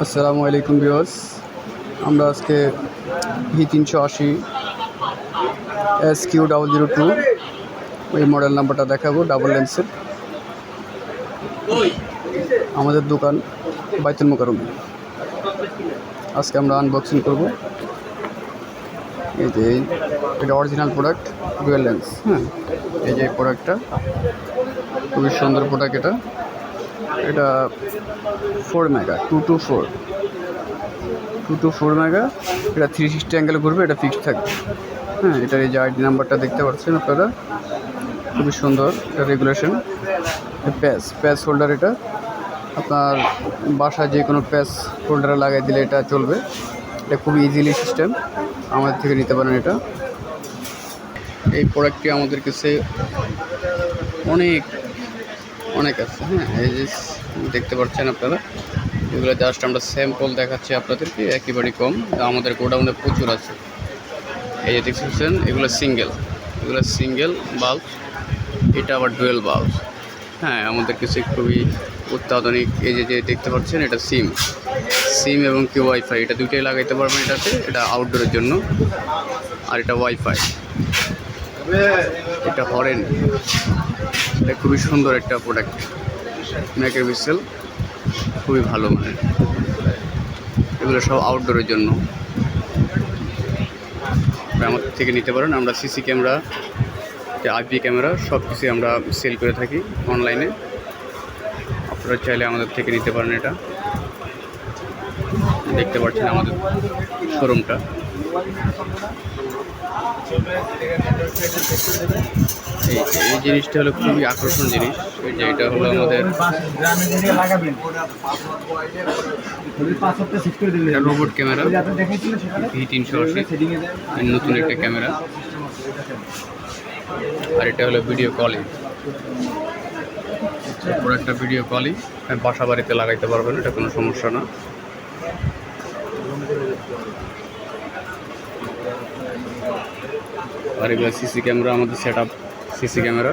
আসসালামু আলাইকুম ভিউয়ার্স, আমরা আজকে V380 SQ002 ওই মডেল নাম্বারটা দেখাবো, ডাবল লেন্সের। আমাদের দোকান বাইতুল মোকাররম। আজকে আমরা আনবক্সিং করব। এই যে এটা অরিজিনাল প্রোডাক্ট, ডুয়াল লেন্স। এই যে প্রোডাক্টটা খুবই সুন্দর প্রোডাক্ট। এটা 4 মেগা 224 মেগা। এটা 360 অ্যাঙ্গেলে ঘুরবে, এটা ফিক্সড থাকবে। এটার এই যে আইডি নাম্বারটা দেখতে পাচ্ছেন আপনারা, খুবই সুন্দর। এটা রেগুলেশন প্যাচ হোল্ডার। এটা আপনার বাসায় যে কোনো প্যাচ হোল্ডারে লাগাই দিলে এটা চলবে। এটা খুবই ইজিলি সিস্টেম, আমাদের থেকে নিতে পারেন। এটা এই প্রোডাক্টটি আমাদের কাছে অনেক আছে। এই যে দেখতে পাচ্ছেন আপনারা, এগুলো জাস্ট আমরা স্যাম্পল দেখাচ্ছি আপনাদেরকে, একেবারেই কম। আমাদের গোডাউনে প্রচুর আছে। এই যে দেখছেন, এগুলো সিঙ্গেল বাল্ব, এটা আবার ডুয়েল বাল্ব। আমাদের কাছে খুবই অত্যাধুনিক। এই যে দেখতে পাচ্ছেন, এটা সিম এবং কি ওয়াইফাই, এটা দুইটাই লাগাইতে পারবেন এটাতে। এটা আউটডোরের জন্য। আর এটা ওয়াইফাই, এটা হরেন। এটা খুবই সুন্দর একটা প্রোডাক্ট, ম্যাকেভিসেল, খুবই ভালো মানের। এগুলো সব আউটডোরের জন্য, আমাদের থেকে নিতে পারেন। আমরা সিসি ক্যামেরা, আইপি ক্যামেরা সব কিছুই আমরা সেল করে থাকি অনলাইনে। আপনারা চাইলে আমাদের থেকে নিতে পারেন। এটা দেখতে পাচ্ছেন আমাদের শোরুমটা। এই জিনিসটা হলো খুবই আকর্ষণ জিনিস। এই যে এটা হলো আমাদের রোবট ক্যামেরা, V380 নতুন একটা ক্যামেরা। আর এটা হলো ভিডিও কলিং। একটা ভিডিও কলিং বাসা বাড়িতে লাগাইতে পারবেন, এটা কোনো সমস্যা না। আর এগুলো সিসি ক্যামেরা, আমাদের সেট আপ সিসি ক্যামেরা।